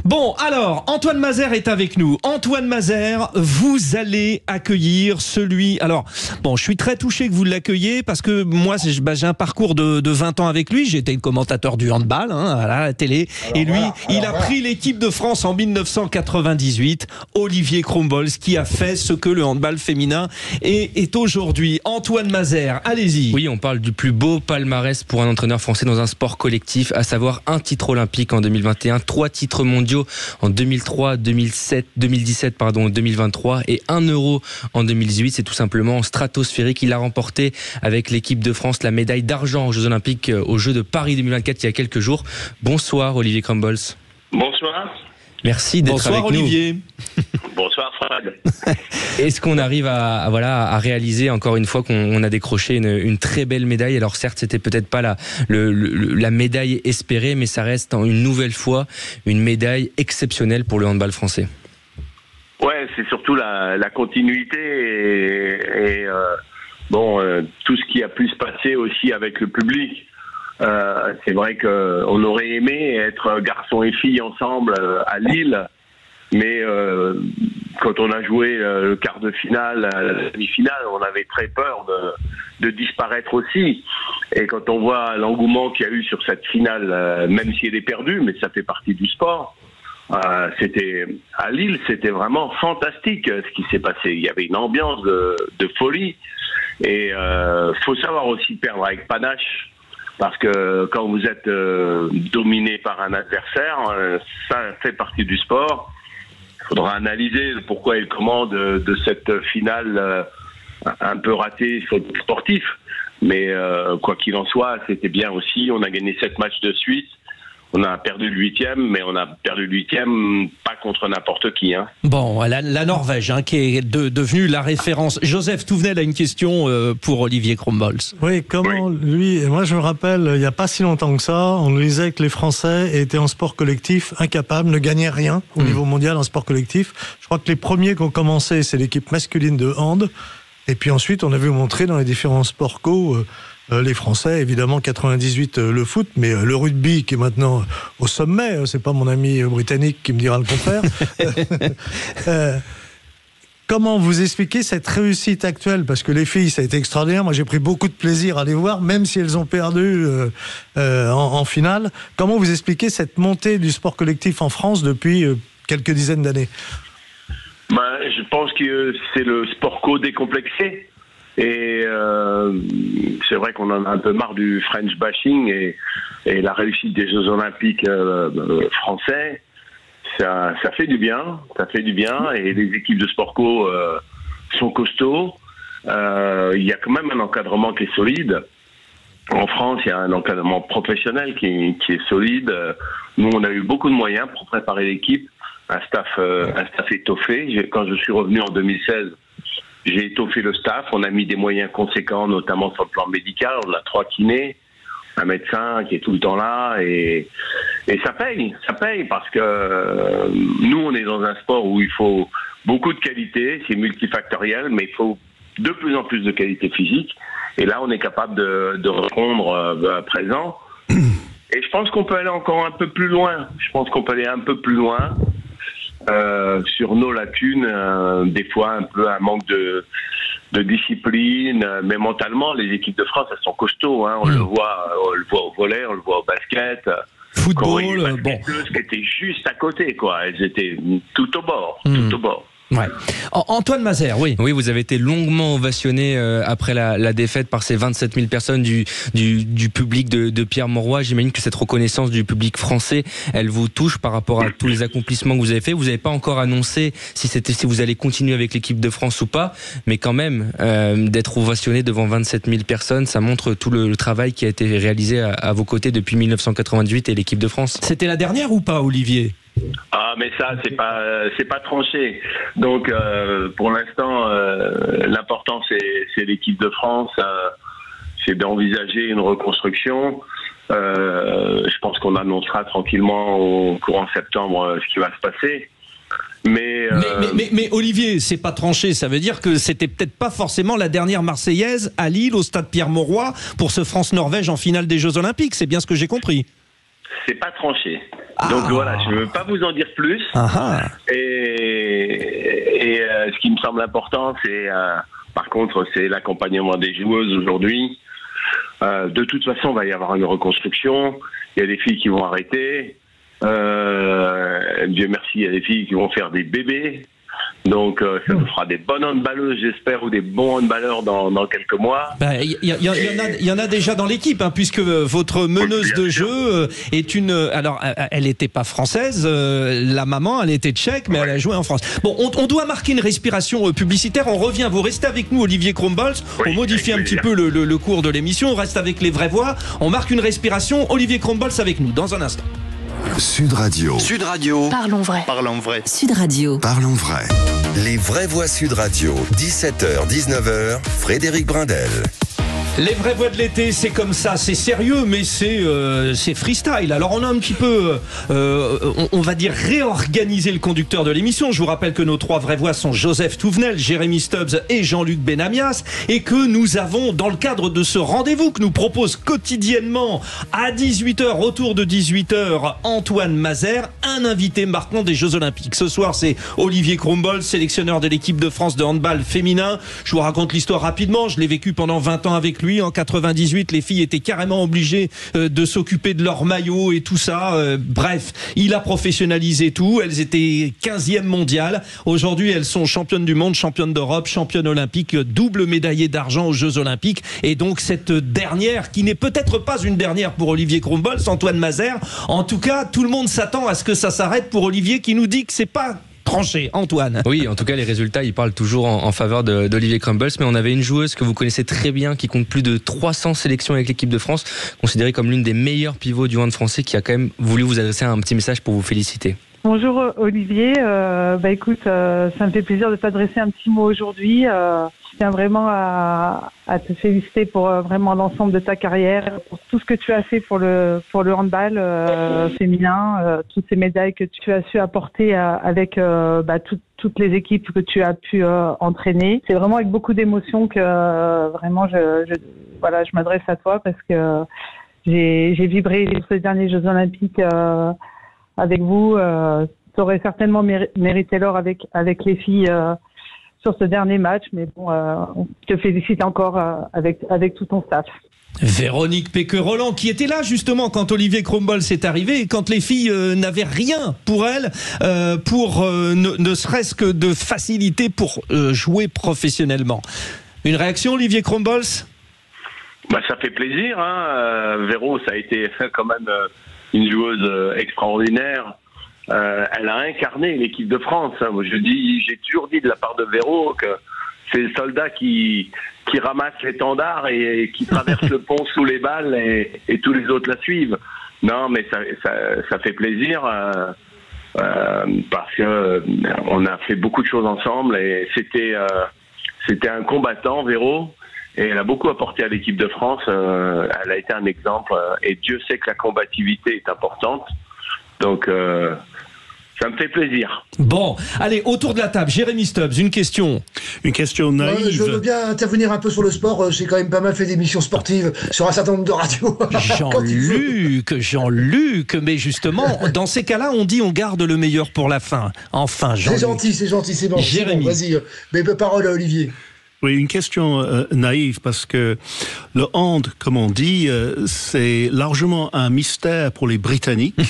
Bon, alors, Antoine Mazère est avec nous. Antoine Mazère, vous allez accueillir celui... Alors, bon, je suis très touché que vous l'accueilliez parce que moi, j'ai un parcours de 20 ans avec lui. J'ai été le commentateur du handball à la télé. Et lui, il a pris l'équipe de France en 1998. Olivier Crombols, qui a fait ce que le handball féminin est aujourd'hui. Antoine Mazère, allez-y. Oui, on parle du plus beau palmarès pour un entraîneur français dans un sport collectif, à savoir un titre olympique en 2021, 3 titres mondiaux en 2003, 2017, 2023 et 1 euro en 2018. C'est tout simplement stratosphérique. Il a remporté avec l'équipe de France la médaille d'argent aux Jeux Olympiques aux Jeux de Paris 2024 il y a quelques jours. Bonsoir Olivier Crombols. Bonsoir. Merci d'être avec Olivier. nous. Bonsoir Fred. Est-ce qu'on arrive à réaliser encore une fois qu'on a décroché une très belle médaille? Alors certes, c'était peut-être pas la médaille espérée, mais ça reste une nouvelle fois une médaille exceptionnelle pour le handball français. Ouais, c'est surtout la continuité et tout ce qui a pu se passer aussi avec le public. C'est vrai qu'on aurait aimé être garçon et fille ensemble à Lille, mais quand on a joué le quart de finale, la demi-finale, on avait très peur de disparaître aussi. Et quand on voit l'engouement qu'il y a eu sur cette finale, même si elle est perdue, mais ça fait partie du sport, c'était à Lille, c'était vraiment fantastique ce qui s'est passé. Il y avait une ambiance de folie et faut savoir aussi perdre avec panache. Parce que quand vous êtes dominé par un adversaire, ça fait partie du sport. Il faudra analyser le pourquoi et le comment de cette finale un peu ratée sur le sportif. Mais quoi qu'il en soit, c'était bien aussi. On a gagné 7 matchs de suite. On a perdu le 8e, mais on a perdu le 8e pas contre n'importe qui. Bon, la Norvège, qui est devenue la référence. Joseph Touvenel a une question pour Olivier Crombols. Oui, moi je me rappelle, il n'y a pas si longtemps que ça, on nous disait que les Français étaient en sport collectif incapables, ne gagnaient rien au niveau mondial en sport collectif. Je crois que les premiers qui ont commencé, c'est l'équipe masculine de hand. Et puis ensuite, on a vu montrer dans les différents sports co... les Français, évidemment 98 le foot, mais le rugby qui est maintenant au sommet, c'est pas mon ami britannique qui me dira le contraire. Comment vous expliquez cette réussite actuelle? Parce que les filles, ça a été extraordinaire. Moi, j'ai pris beaucoup de plaisir à les voir, même si elles ont perdu en finale. Comment vous expliquez cette montée du sport collectif en France depuis quelques dizaines d'années? Je pense que c'est le sport co décomplexé. Et c'est vrai qu'on en a un peu marre du French bashing et la réussite des Jeux Olympiques français, ça fait du bien, et les équipes de sport co sont costauds. Il y a quand même un encadrement qui est solide. En France, il y a un encadrement professionnel qui est solide. Nous, on a eu beaucoup de moyens pour préparer l'équipe, un staff étoffé. Quand je suis revenu en 2016, j'ai étoffé le staff, on a mis des moyens conséquents, notamment sur le plan médical. On a 3 kinés, un médecin qui est tout le temps là, et ça paye parce que nous, on est dans un sport où il faut beaucoup de qualité, c'est multifactoriel, mais il faut de plus en plus de qualité physique. Et là, on est capable de répondre à présent. Et je pense qu'on peut aller encore un peu plus loin. Sur nos lacunes, des fois un peu un manque de discipline, mais mentalement les équipes de France elles sont costauds, on le voit au volley, on le voit au basket, football, qui étaient juste à côté, elles étaient tout au bord. Ouais. Antoine Mazère, oui. Oui, vous avez été longuement ovationné après la défaite par ces 27 000 personnes du public de Pierre Mauroy. J'imagine que cette reconnaissance du public français, elle vous touche par rapport à tous les accomplissements que vous avez faits. Vous n'avez pas encore annoncé si vous allez continuer avec l'équipe de France ou pas, mais quand même, d'être ovationné devant 27 000 personnes, ça montre tout le travail qui a été réalisé à vos côtés depuis 1998 et l'équipe de France. C'était la dernière ou pas, Olivier ? Mais ça, c'est pas tranché. Donc, pour l'instant, l'important, c'est l'équipe de France. C'est d'envisager une reconstruction. Je pense qu'on annoncera tranquillement au courant septembre ce qui va se passer. Mais Olivier, c'est pas tranché. Ça veut dire que c'était peut-être pas forcément la dernière Marseillaise à Lille, au stade Pierre Mauroy, pour ce France-Norvège en finale des Jeux Olympiques. C'est bien ce que j'ai compris. c'est pas tranché. Donc voilà, je ne veux pas vous en dire plus. Et ce qui me semble important, c'est par contre, c'est l'accompagnement des joueuses aujourd'hui. De toute façon, il va y avoir une reconstruction. Il y a des filles qui vont arrêter. Dieu merci, il y a des filles qui vont faire des bébés. Donc ça nous fera des bonnes handballeuses, j'espère, ou des bons handballeurs dans quelques mois. Il y en a déjà dans l'équipe, hein, puisque votre meneuse de jeu est une... Alors, elle n'était pas française, la maman, elle était tchèque, mais elle a joué en France. Bon, on doit marquer une respiration publicitaire. On revient, vous restez avec nous, Olivier Krumbolz. On modifie un petit peu le cours de l'émission. On reste avec les vraies voix. On marque une respiration. Olivier Krumbolz avec nous, dans un instant. Sud Radio. Sud Radio. Parlons vrai. Parlons vrai. Sud Radio. Parlons vrai. Les vraies voix Sud Radio. 17h, 19h. Frédéric Brindel. Les vraies voix de l'été, c'est comme ça, c'est sérieux, mais c'est freestyle. Alors on a un petit peu, on va dire, réorganisé le conducteur de l'émission. Je vous rappelle que nos 3 vraies voix sont Joseph Touvenel, Jérémy Stubbs et Jean-Luc Benamias, et que nous avons, dans le cadre de ce rendez-vous que nous propose quotidiennement à 18h, autour de 18h, Antoine Mazer, un invité marquant des Jeux Olympiques. Ce soir, c'est Olivier Krumbolz, sélectionneur de l'équipe de France de handball féminin. Je vous raconte l'histoire rapidement. Je l'ai vécu pendant 20 ans avec lui. En 98, les filles étaient carrément obligées de s'occuper de leur maillot et tout ça. Bref, il a professionnalisé tout. Elles étaient 15e mondiales. Aujourd'hui, elles sont championnes du monde, championnes d'Europe, championnes olympiques, double médaillée d'argent aux Jeux Olympiques. Et donc, cette dernière, qui n'est peut-être pas une dernière pour Olivier Krumbolz, Antoine Mazer. En tout cas, tout le monde s'attend à ce que ça s'arrête pour Olivier, qui nous dit que c'est pas tranché. Antoine. Oui, en tout cas, les résultats, ils parlent toujours en faveur d'Olivier Krumbolz, mais on avait une joueuse que vous connaissez très bien, qui compte plus de 300 sélections avec l'équipe de France, considérée comme l'une des meilleures pivots du hand français, qui a quand même voulu vous adresser un petit message pour vous féliciter. Bonjour Olivier, écoute, ça me fait plaisir de t'adresser un petit mot aujourd'hui. Je tiens vraiment à te féliciter pour vraiment l'ensemble de ta carrière, pour tout ce que tu as fait pour le handball féminin, toutes ces médailles que tu as su apporter avec toutes les équipes que tu as pu entraîner. C'est vraiment avec beaucoup d'émotion que vraiment je m'adresse à toi, parce que j'ai vibré ces derniers Jeux Olympiques avec vous. Tu aurais certainement mérité l'or avec les filles sur ce dernier match, mais bon, on te félicite encore avec tout ton staff. Véronique Péqueux-Roland, qui était là justement quand Olivier Krumbolz est arrivé et quand les filles n'avaient rien pour elle, ne serait-ce que de facilité pour jouer professionnellement. Une réaction, Olivier Krumbolz ? Ça fait plaisir, hein. Véro, ça a été quand même une joueuse extraordinaire. Elle a incarné l'équipe de France. J'ai toujours dit de la part de Véro que c'est le soldat qui ramasse l'étendard et qui traverse le pont sous les balles et tous les autres la suivent. Non, mais ça fait plaisir parce que on a fait beaucoup de choses ensemble et c'était un combattant, Véro. Et elle a beaucoup apporté à l'équipe de France. Elle a été un exemple. Et Dieu sait que la combativité est importante. Donc, ça me fait plaisir. Bon, allez, autour de la table, Jérémy Stubbs, une question. Une question naïve. Je veux bien intervenir un peu sur le sport. J'ai quand même pas mal fait d'émissions sportives sur un certain nombre de radios. Jean-Luc, mais justement, dans ces cas-là, on dit on garde le meilleur pour la fin. Enfin, Jean-Luc. C'est gentil, c'est bon. Jérémy. Vas-y, mais parole à Olivier. Oui, une question naïve, parce que le hand, comme on dit, c'est largement un mystère pour les Britanniques.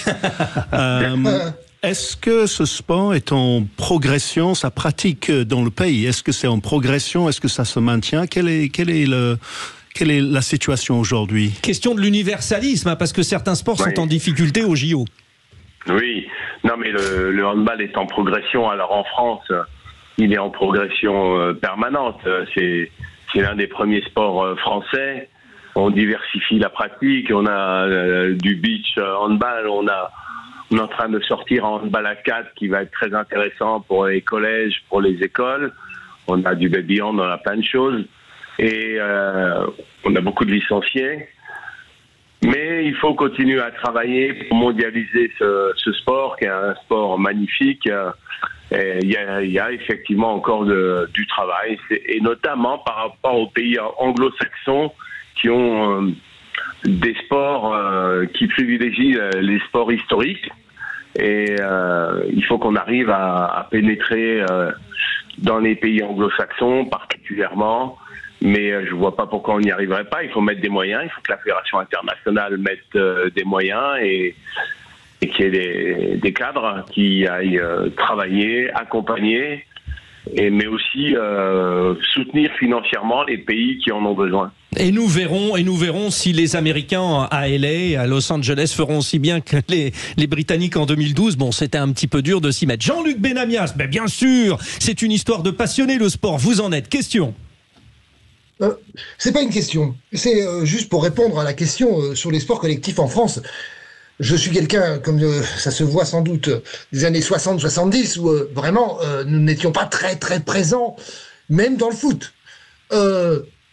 Est-ce que ce sport est en progression, sa pratique dans le pays? Est-ce que c'est en progression? Est-ce que ça se maintient? Quelle est la situation aujourd'hui? Question de l'universalisme, hein, parce que certains sports sont en difficulté au JO. Oui, non mais le handball est en progression. Alors en France, il est en progression permanente. C'est l'un des premiers sports français. On diversifie la pratique. On a du beach handball. On est en train de sortir en handball à 4 qui va être très intéressant pour les collèges, pour les écoles. On a du baby hand, on a plein de choses. Et on a beaucoup de licenciés. Mais il faut continuer à travailler pour mondialiser ce sport, qui est un sport magnifique. Il y a effectivement encore du travail, et notamment par rapport aux pays anglo-saxons qui ont des sports qui privilégient les sports historiques. Et il faut qu'on arrive à pénétrer dans les pays anglo-saxons particulièrement. Mais je vois pas pourquoi on n'y arriverait pas. Il faut mettre des moyens. Il faut que la fédération internationale mette des moyens et qu'il y ait des cadres qui aillent travailler, accompagner, mais aussi soutenir financièrement les pays qui en ont besoin. Et nous verrons si les Américains à LA, à Los Angeles feront aussi bien que les Britanniques en 2012. Bon, c'était un petit peu dur de s'y mettre. Jean-Luc Benamias, mais bien sûr, c'est une histoire de passionné le sport. Vous en êtes. Question. C'est pas une question. C'est juste pour répondre à la question sur les sports collectifs en France. Je suis quelqu'un, comme ça se voit sans doute, des années 60-70, où vraiment nous n'étions pas très très présents, même dans le foot.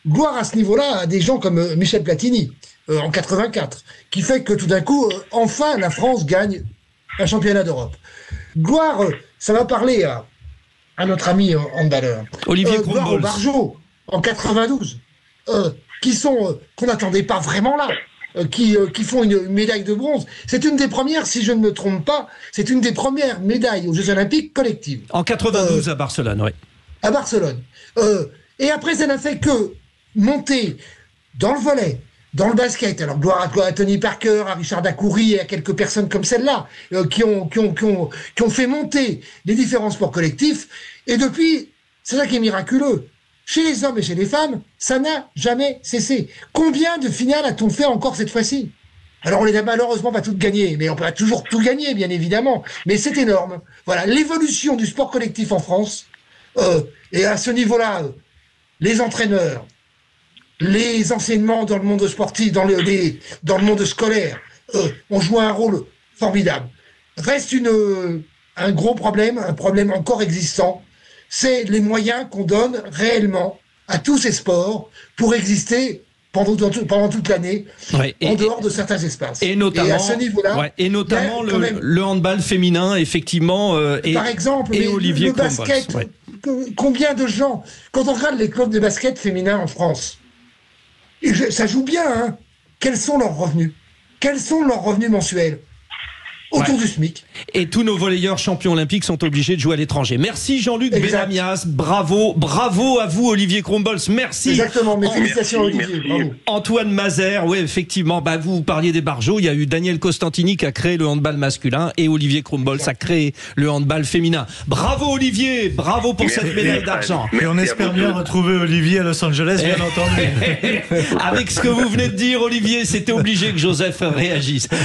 Gloire à ce niveau-là à des gens comme Michel Platini, en 84, qui fait que tout d'un coup, enfin, la France gagne un championnat d'Europe. Gloire, ça va parler à notre ami handballeur. Olivier Gloire au Barjot, en 92, qu'on n'attendait pas vraiment là. Qui font une médaille de bronze. C'est une des premières, si je ne me trompe pas, c'est une des premières médailles aux Jeux Olympiques collectives. En 92 à Barcelone, oui. À Barcelone. Et après, ça n'a fait que monter dans le volley, dans le basket. Alors, gloire à Tony Parker, à Richard Dacoury et à quelques personnes comme celle-là, qui ont fait monter les différents sports collectifs. Et depuis, c'est ça qui est miraculeux. Chez les hommes et chez les femmes, ça n'a jamais cessé. Combien de finales a-t-on fait encore cette fois-ci? Alors on les a malheureusement pas toutes gagnées, mais on peut toujours tout gagner, bien évidemment. Mais c'est énorme. Voilà, l'évolution du sport collectif en France, et à ce niveau-là, les entraîneurs, les enseignements dans le monde sportif, dans le monde scolaire, ont joué un rôle formidable. Reste un gros problème, un problème encore existant, c'est les moyens qu'on donne réellement à tous ces sports pour exister pendant toute l'année, en dehors de certains espaces. Et notamment, à ce niveau-là, le handball féminin, effectivement, par exemple, et Olivier le basket. Combien de gens, quand on regarde les clubs de basket féminin en France, ça joue bien, hein. Quels sont leurs revenus? Quels sont leurs revenus mensuels? Autour du SMIC. Et tous nos volleyeurs champions olympiques sont obligés de jouer à l'étranger. Merci Jean-Luc Benamias, bravo à vous Olivier Krumbolz, merci. Exactement, mes félicitations Olivier, bravo. Antoine Mazère, oui effectivement, vous parliez des Barjots, il y a eu Daniel Costantini qui a créé le handball masculin et Olivier Krumbolz a créé le handball féminin. Bravo Olivier, bravo pour cette médaille d'argent. Et on espère bien retrouver Olivier à Los Angeles, bien entendu. Avec ce que vous venez de dire Olivier, c'était obligé que Joseph réagisse.